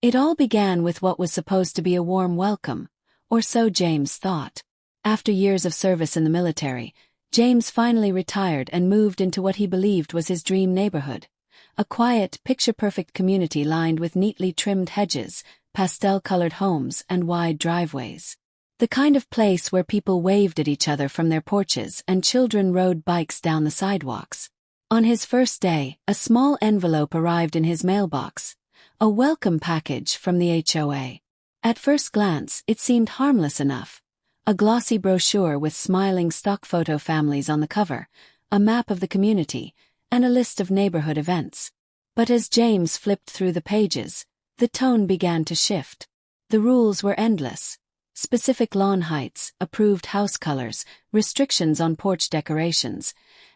It all began with what was supposed to be a warm welcome, or so James thought. After years of service in the military, James finally retired and moved into what he believed was his dream neighborhood. A quiet, picture-perfect community lined with neatly trimmed hedges, pastel-colored homes, and wide driveways. The kind of place where people waved at each other from their porches and children rode bikes down the sidewalks. On his first day, a small envelope arrived in his mailbox, a welcome package from the HOA. At first glance, it seemed harmless enough. A glossy brochure with smiling stock photo families on the cover, a map of the community, and a list of neighborhood events. But as James flipped through the pages, the tone began to shift. The rules were endless. Specific lawn heights, approved house colors, restrictions on porch decorations,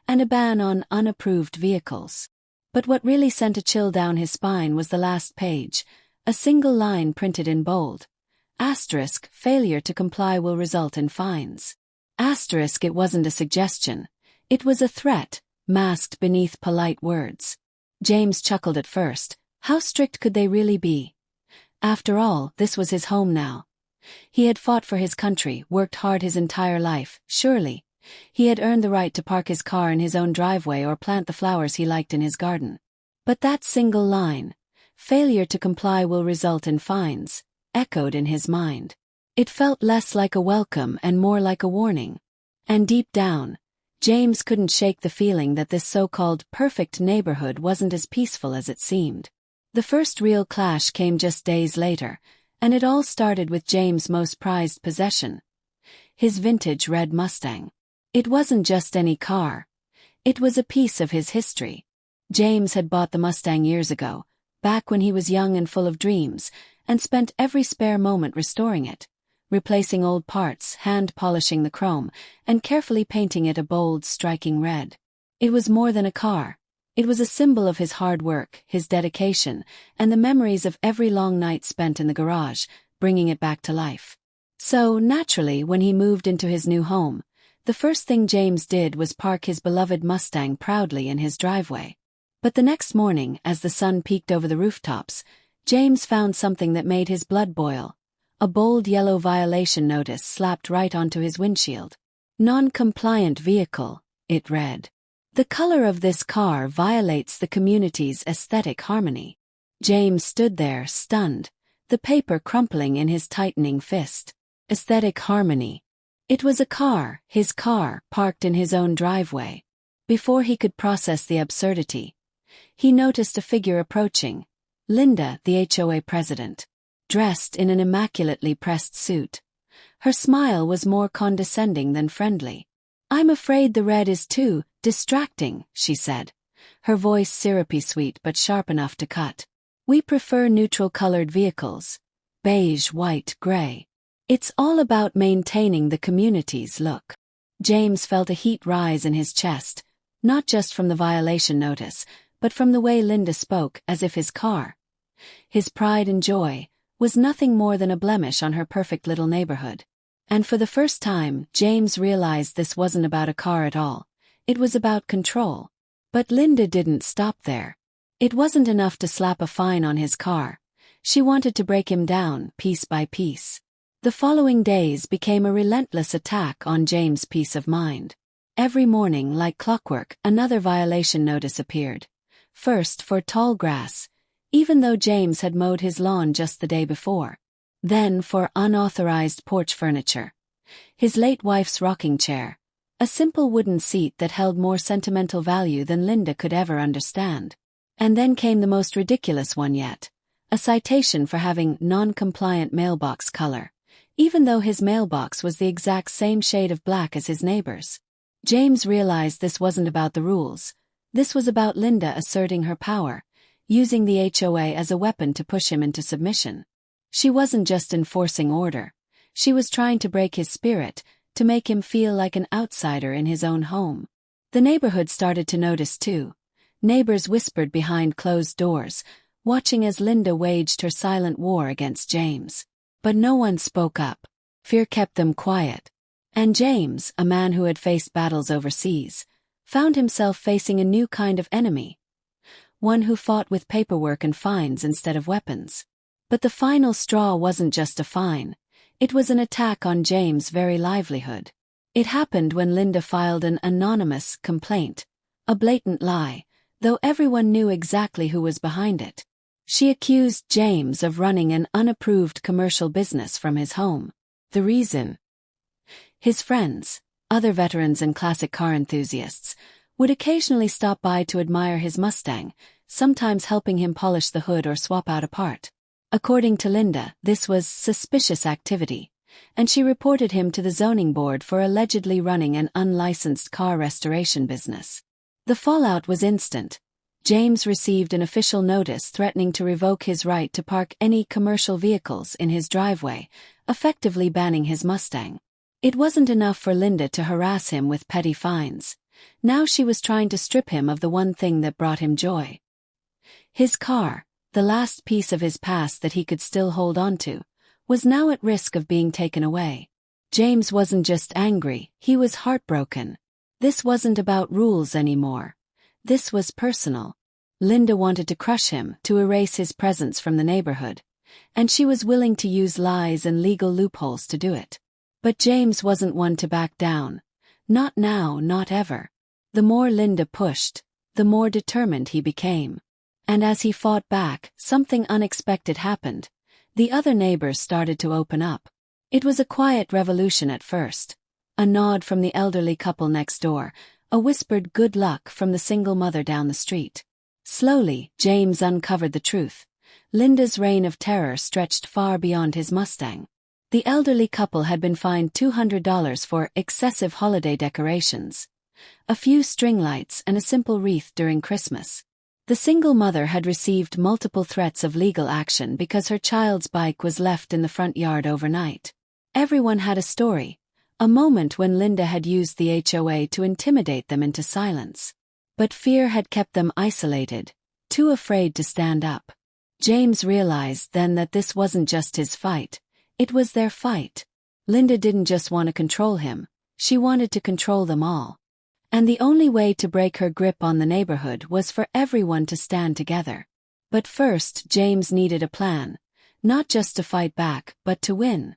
and a ban on unapproved vehicles. But what really sent a chill down his spine was the last page, a single line printed in bold. Asterisk, failure to comply will result in fines. Asterisk, it wasn't a suggestion. It was a threat, masked beneath polite words. James chuckled at first. How strict could they really be? After all, this was his home now. He had fought for his country, worked hard his entire life, surely. He had earned the right to park his car in his own driveway or plant the flowers he liked in his garden. But that single line, failure to comply will result in fines, echoed in his mind. It felt less like a welcome and more like a warning. And deep down, James couldn't shake the feeling that this so-called perfect neighborhood wasn't as peaceful as it seemed. The first real clash came just days later, and it all started with James' most prized possession, his vintage red Mustang. It wasn't just any car. It was a piece of his history. James had bought the Mustang years ago, back when he was young and full of dreams, and spent every spare moment restoring it, replacing old parts, hand-polishing the chrome, and carefully painting it a bold, striking red. It was more than a car. It was a symbol of his hard work, his dedication, and the memories of every long night spent in the garage, bringing it back to life. So, naturally, when he moved into his new home, the first thing James did was park his beloved Mustang proudly in his driveway. But the next morning, as the sun peeked over the rooftops, James found something that made his blood boil. A bold yellow violation notice slapped right onto his windshield. Non-compliant vehicle, it read. The color of this car violates the community's aesthetic harmony. James stood there, stunned, the paper crumpling in his tightening fist. Aesthetic harmony. It was a car, his car, parked in his own driveway. Before he could process the absurdity, he noticed a figure approaching. Linda, the HOA president, dressed in an immaculately pressed suit. Her smile was more condescending than friendly. "I'm afraid the red is too distracting," she said, her voice syrupy sweet but sharp enough to cut. "We prefer neutral-colored vehicles. Beige, white, gray. It's all about maintaining the community's look." James felt a heat rise in his chest, not just from the violation notice, but from the way Linda spoke, as if his car, his pride and joy, was nothing more than a blemish on her perfect little neighborhood. And for the first time, James realized this wasn't about a car at all. It was about control. But Linda didn't stop there. It wasn't enough to slap a fine on his car. She wanted to break him down, piece by piece. The following days became a relentless attack on James' peace of mind. Every morning, like clockwork, another violation notice appeared. First for tall grass, even though James had mowed his lawn just the day before. Then for unauthorized porch furniture. His late wife's rocking chair, a simple wooden seat that held more sentimental value than Linda could ever understand. And then came the most ridiculous one yet, a citation for having non-compliant mailbox color, even though his mailbox was the exact same shade of black as his neighbor's. James realized this wasn't about the rules. This was about Linda asserting her power, using the HOA as a weapon to push him into submission. She wasn't just enforcing order. She was trying to break his spirit, to make him feel like an outsider in his own home. The neighborhood started to notice too. Neighbors whispered behind closed doors, watching as Linda waged her silent war against James. But no one spoke up. Fear kept them quiet. And James, a man who had faced battles overseas, found himself facing a new kind of enemy. One who fought with paperwork and fines instead of weapons. But the final straw wasn't just a fine. It was an attack on James' very livelihood. It happened when Linda filed an anonymous complaint, a blatant lie, though everyone knew exactly who was behind it. She accused James of running an unapproved commercial business from his home. The reason? His friends, other veterans and classic car enthusiasts, would occasionally stop by to admire his Mustang, sometimes helping him polish the hood or swap out a part. According to Linda, this was suspicious activity, and she reported him to the zoning board for allegedly running an unlicensed car restoration business. The fallout was instant. James received an official notice threatening to revoke his right to park any commercial vehicles in his driveway, effectively banning his Mustang. It wasn't enough for Linda to harass him with petty fines. Now she was trying to strip him of the one thing that brought him joy. His car, the last piece of his past that he could still hold on to, was now at risk of being taken away. James wasn't just angry, he was heartbroken. This wasn't about rules anymore. This was personal. Linda wanted to crush him, to erase his presence from the neighborhood, and she was willing to use lies and legal loopholes to do it. But James wasn't one to back down. Not now, not ever. The more Linda pushed, the more determined he became. And as he fought back, something unexpected happened. The other neighbors started to open up. It was a quiet revolution at first. A nod from the elderly couple next door, a whispered good luck from the single mother down the street. Slowly, James uncovered the truth. Linda's reign of terror stretched far beyond his Mustang. The elderly couple had been fined $200 for excessive holiday decorations, a few string lights and a simple wreath during Christmas. The single mother had received multiple threats of legal action because her child's bike was left in the front yard overnight. Everyone had a story, a moment when Linda had used the HOA to intimidate them into silence. But fear had kept them isolated, too afraid to stand up. James realized then that this wasn't just his fight, it was their fight. Linda didn't just want to control him, she wanted to control them all. And the only way to break her grip on the neighborhood was for everyone to stand together. But first, James needed a plan, not just to fight back, but to win.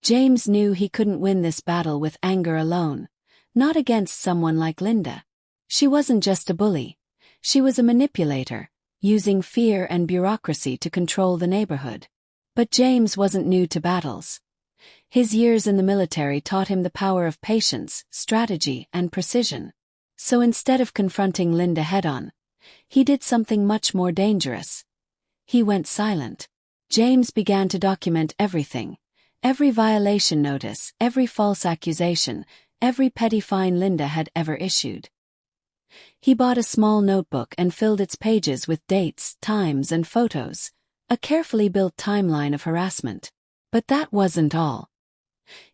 James knew he couldn't win this battle with anger alone, not against someone like Linda. She wasn't just a bully, she was a manipulator, using fear and bureaucracy to control the neighborhood. But James wasn't new to battles. His years in the military taught him the power of patience, strategy, and precision. So instead of confronting Linda head-on, he did something much more dangerous. He went silent. James began to document everything. Every violation notice, every false accusation, every petty fine Linda had ever issued. He bought a small notebook and filled its pages with dates, times, and photos, a carefully built timeline of harassment. But that wasn't all.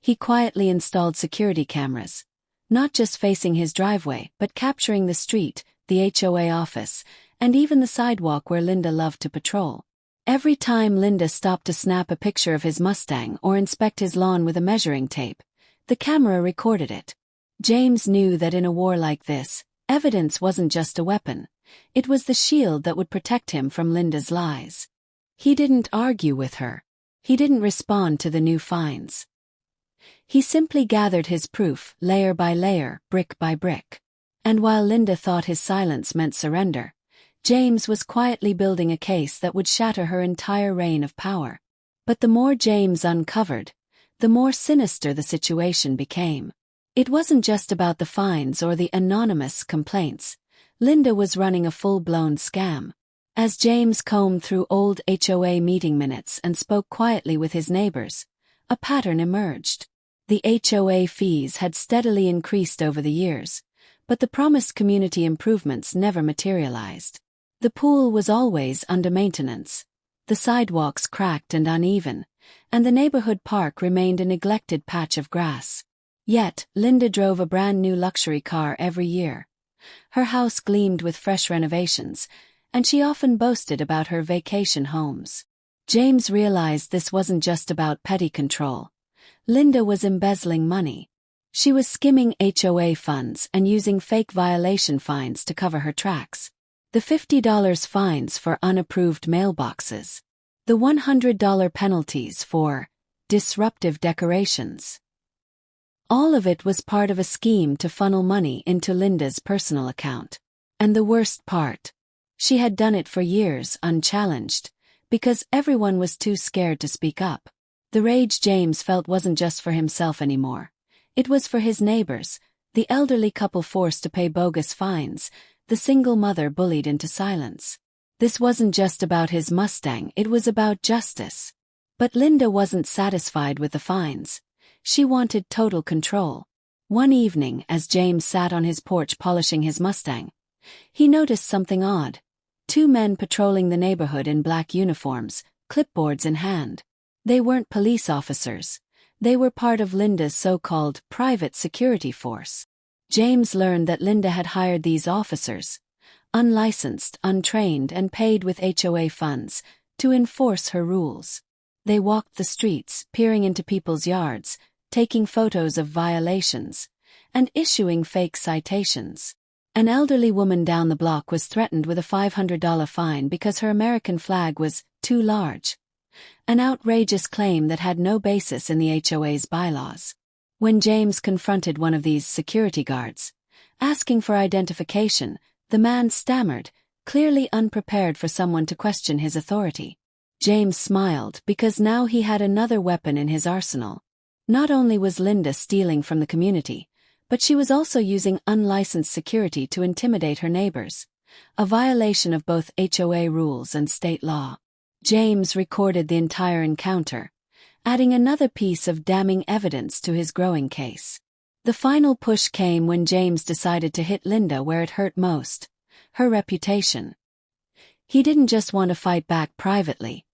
He quietly installed security cameras, not just facing his driveway, but capturing the street, the HOA office, and even the sidewalk where Linda loved to patrol. Every time Linda stopped to snap a picture of his Mustang or inspect his lawn with a measuring tape, the camera recorded it. James knew that in a war like this, evidence wasn't just a weapon, it was the shield that would protect him from Linda's lies. He didn't argue with her. He didn't respond to the new fines. He simply gathered his proof, layer by layer, brick by brick. And while Linda thought his silence meant surrender, James was quietly building a case that would shatter her entire reign of power. But the more James uncovered, the more sinister the situation became. It wasn't just about the fines or the anonymous complaints. Linda was running a full-blown scam. As James combed through old HOA meeting minutes and spoke quietly with his neighbors, a pattern emerged. The HOA fees had steadily increased over the years, but the promised community improvements never materialized. The pool was always under maintenance, the sidewalks cracked and uneven, and the neighborhood park remained a neglected patch of grass. Yet, Linda drove a brand-new luxury car every year. Her house gleamed with fresh renovations, and she often boasted about her vacation homes. James realized this wasn't just about petty control. Linda was embezzling money. She was skimming HOA funds and using fake violation fines to cover her tracks. The $50 fines for unapproved mailboxes. The $100 penalties for disruptive decorations. All of it was part of a scheme to funnel money into Linda's personal account. And the worst part, she had done it for years unchallenged, because everyone was too scared to speak up. The rage James felt wasn't just for himself anymore. It was for his neighbors, the elderly couple forced to pay bogus fines, the single mother bullied into silence. This wasn't just about his Mustang, it was about justice. But Linda wasn't satisfied with the fines. She wanted total control. One evening, as James sat on his porch polishing his Mustang, he noticed something odd. Two men patrolling the neighborhood in black uniforms, clipboards in hand. They weren't police officers. They were part of Linda's so-called private security force. James learned that Linda had hired these officers, unlicensed, untrained, and paid with HOA funds, to enforce her rules. They walked the streets, peering into people's yards, taking photos of violations, and issuing fake citations. An elderly woman down the block was threatened with a $500 fine because her American flag was too large. An outrageous claim that had no basis in the HOA's bylaws. When James confronted one of these security guards, asking for identification, the man stammered, clearly unprepared for someone to question his authority. James smiled because now he had another weapon in his arsenal. Not only was Linda stealing from the community, but she was also using unlicensed security to intimidate her neighbors, a violation of both HOA rules and state law. James recorded the entire encounter, adding another piece of damning evidence to his growing case. The final push came when James decided to hit Linda where it hurt most, her reputation. He didn't just want to fight back privately.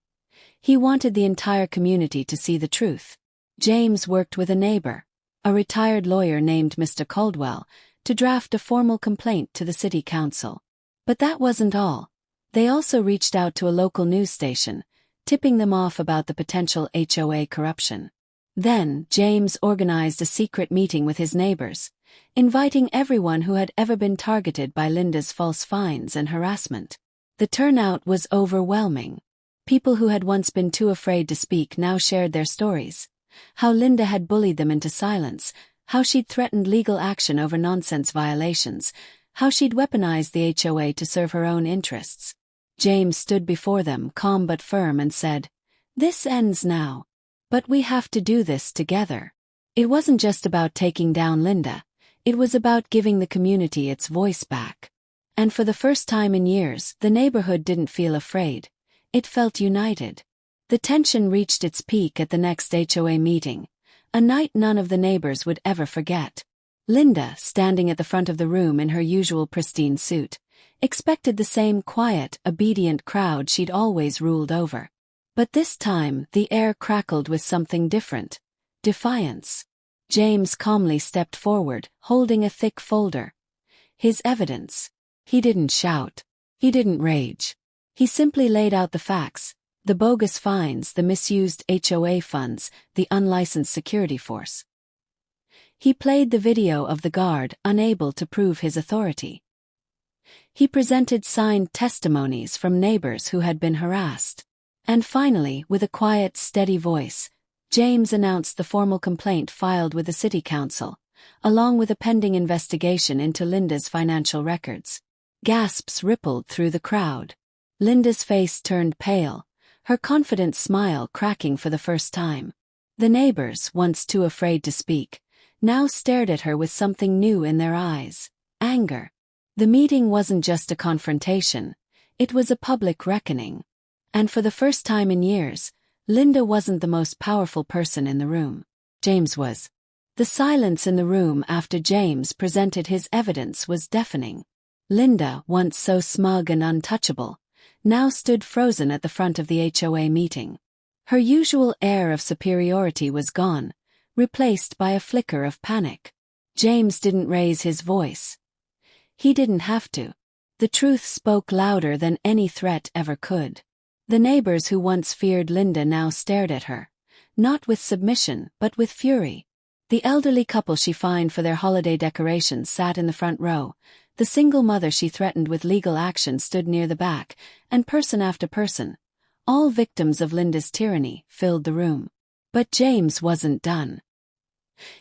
He wanted the entire community to see the truth. James worked with a neighbor, a retired lawyer named Mr. Caldwell, to draft a formal complaint to the city council. But that wasn't all. They also reached out to a local news station, tipping them off about the potential HOA corruption. Then, James organized a secret meeting with his neighbors, inviting everyone who had ever been targeted by Linda's false fines and harassment. The turnout was overwhelming. People who had once been too afraid to speak now shared their stories. How Linda had bullied them into silence, how she'd threatened legal action over nonsense violations, how she'd weaponized the HOA to serve her own interests. James stood before them, calm but firm, and said, "This ends now. But we have to do this together." It wasn't just about taking down Linda. It was about giving the community its voice back. And for the first time in years, the neighborhood didn't feel afraid. It felt united. The tension reached its peak at the next HOA meeting, a night none of the neighbors would ever forget. Linda, standing at the front of the room in her usual pristine suit, expected the same quiet, obedient crowd she'd always ruled over. But this time, the air crackled with something different: defiance. James calmly stepped forward, holding a thick folder. His evidence. He didn't shout. He didn't rage. He simply laid out the facts: the bogus fines, the misused HOA funds, the unlicensed security force. He played the video of the guard, unable to prove his authority. He presented signed testimonies from neighbors who had been harassed. And finally, with a quiet, steady voice, James announced the formal complaint filed with the city council, along with a pending investigation into Linda's financial records. Gasps rippled through the crowd. Linda's face turned pale, her confident smile cracking for the first time. The neighbors, once too afraid to speak, now stared at her with something new in their eyes: anger. The meeting wasn't just a confrontation, it was a public reckoning. And for the first time in years, Linda wasn't the most powerful person in the room. James was. The silence in the room after James presented his evidence was deafening. Linda, once so smug and untouchable, now stood frozen at the front of the HOA meeting. Her usual air of superiority was gone, replaced by a flicker of panic. James didn't raise his voice. He didn't have to. The truth spoke louder than any threat ever could. The neighbors who once feared Linda now stared at her, not with submission but with fury. The elderly couple she fined for their holiday decorations sat in the front row, the single mother she threatened with legal action stood near the back, and person after person, all victims of Linda's tyranny, filled the room. But James wasn't done.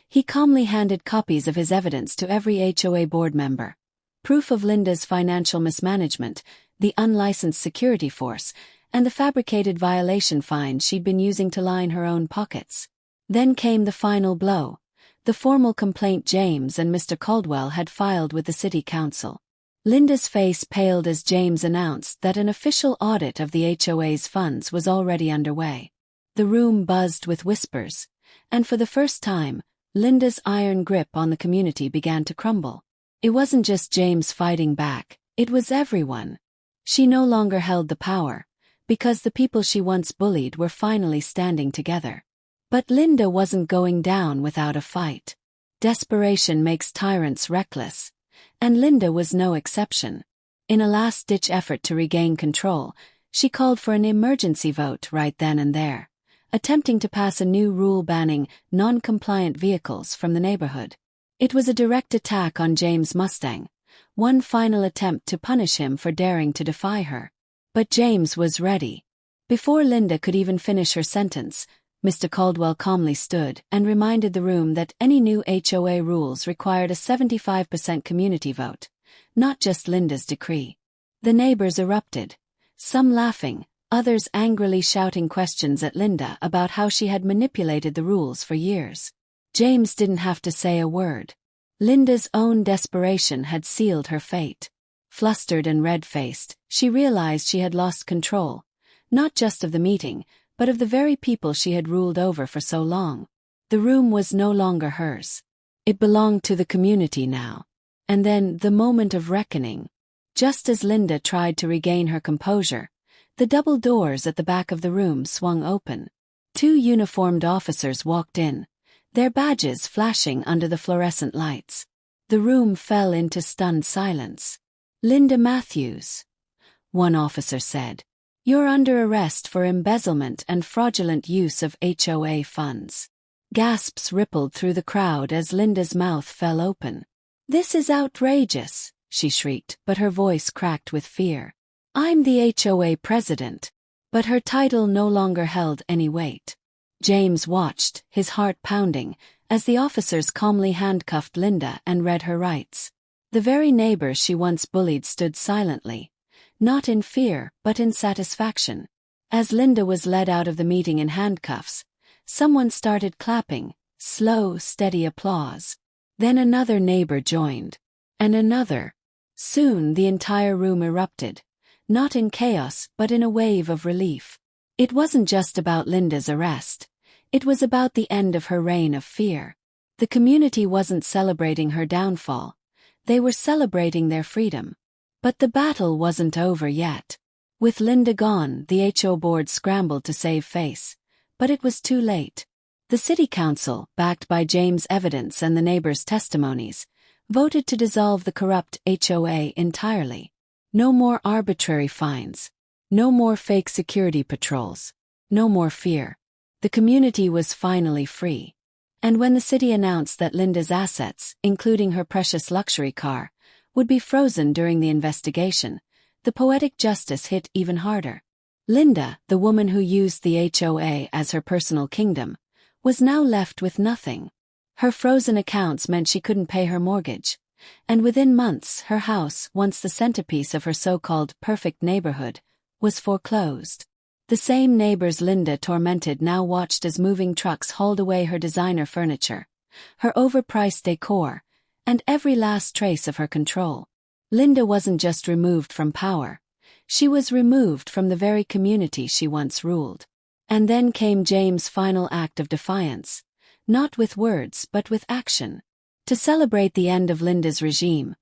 He calmly handed copies of his evidence to every HOA board member. Proof of Linda's financial mismanagement, the unlicensed security force, and the fabricated violation fines she'd been using to line her own pockets. Then came the final blow, the formal complaint James and Mr. Caldwell had filed with the city council. Linda's face paled as James announced that an official audit of the HOA's funds was already underway. The room buzzed with whispers, and for the first time, Linda's iron grip on the community began to crumble. It wasn't just James fighting back, it was everyone. She no longer held the power, because the people she once bullied were finally standing together. But Linda wasn't going down without a fight. Desperation makes tyrants reckless, and Linda was no exception. In a last-ditch effort to regain control, she called for an emergency vote right then and there, attempting to pass a new rule banning non-compliant vehicles from the neighborhood. It was a direct attack on James' Mustang, one final attempt to punish him for daring to defy her. But James was ready. Before Linda could even finish her sentence, Mr. Caldwell calmly stood and reminded the room that any new HOA rules required a 75% community vote, not just Linda's decree. The neighbors erupted, some laughing, others angrily shouting questions at Linda about how she had manipulated the rules for years. James didn't have to say a word. Linda's own desperation had sealed her fate. Flustered and red-faced, she realized she had lost control, not just of the meeting, but of the very people she had ruled over for so long. The room was no longer hers. It belonged to the community now. And then, the moment of reckoning. Just as Linda tried to regain her composure, the double doors at the back of the room swung open. 2 uniformed officers walked in, their badges flashing under the fluorescent lights. The room fell into stunned silence. "Linda Matthews," one officer said, "you're under arrest for embezzlement and fraudulent use of HOA funds." Gasps rippled through the crowd as Linda's mouth fell open. "This is outrageous," she shrieked, but her voice cracked with fear. "I'm the HOA president." But her title no longer held any weight. James watched, his heart pounding, as the officers calmly handcuffed Linda and read her rights. The very neighbors she once bullied stood silently, not in fear but in satisfaction. As Linda was led out of the meeting in handcuffs, someone started clapping, slow, steady applause. Then another neighbor joined. And another. Soon the entire room erupted, not in chaos but in a wave of relief. It wasn't just about Linda's arrest. It was about the end of her reign of fear. The community wasn't celebrating her downfall. They were celebrating their freedom. But the battle wasn't over yet. With Linda gone, the HO board scrambled to save face. But it was too late. The city council, backed by James' evidence and the neighbors' testimonies, voted to dissolve the corrupt HOA entirely. No more arbitrary fines. No more fake security patrols. No more fear. The community was finally free. And when the city announced that Linda's assets, including her precious luxury car, would be frozen during the investigation, the poetic justice hit even harder. Linda, the woman who used the HOA as her personal kingdom, was now left with nothing. Her frozen accounts meant she couldn't pay her mortgage. And within months, her house, once the centerpiece of her so-called perfect neighborhood, was foreclosed. The same neighbors Linda tormented now watched as moving trucks hauled away her designer furniture, her overpriced decor, and every last trace of her control. Linda wasn't just removed from power. She was removed from the very community she once ruled. And then came James' final act of defiance, not with words but with action. To celebrate the end of Linda's regime,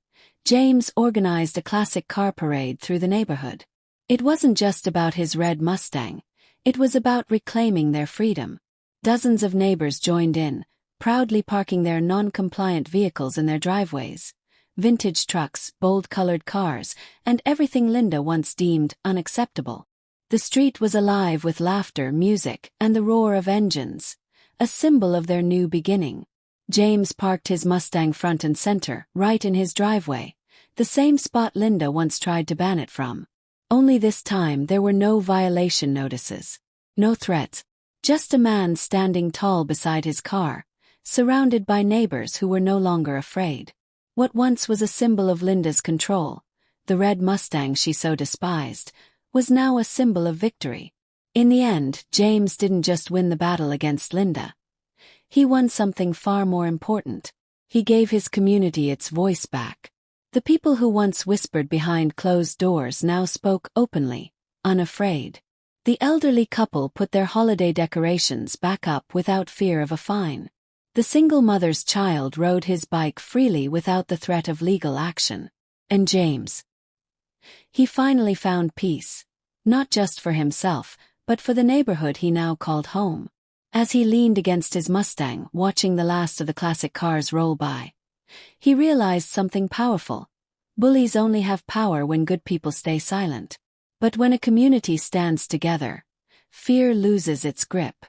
James organized a classic car parade through the neighborhood. It wasn't just about his red Mustang. It was about reclaiming their freedom. Dozens of neighbors joined in, proudly parking their non-compliant vehicles in their driveways. Vintage trucks, bold-colored cars, and everything Linda once deemed unacceptable. The street was alive with laughter, music, and the roar of engines, a symbol of their new beginning. James parked his Mustang front and center, right in his driveway, the same spot Linda once tried to ban it from. Only this time there were no violation notices. No threats. Just a man standing tall beside his car, surrounded by neighbors who were no longer afraid. What once was a symbol of Linda's control, the red Mustang she so despised, was now a symbol of victory. In the end, James didn't just win the battle against Linda. He won something far more important. He gave his community its voice back. The people who once whispered behind closed doors now spoke openly, unafraid. The elderly couple put their holiday decorations back up without fear of a fine. The single mother's child rode his bike freely without the threat of legal action. And James. He finally found peace, not just for himself, but for the neighborhood he now called home. As he leaned against his Mustang, watching the last of the classic cars roll by, he realized something powerful. Bullies only have power when good people stay silent. But when a community stands together, fear loses its grip.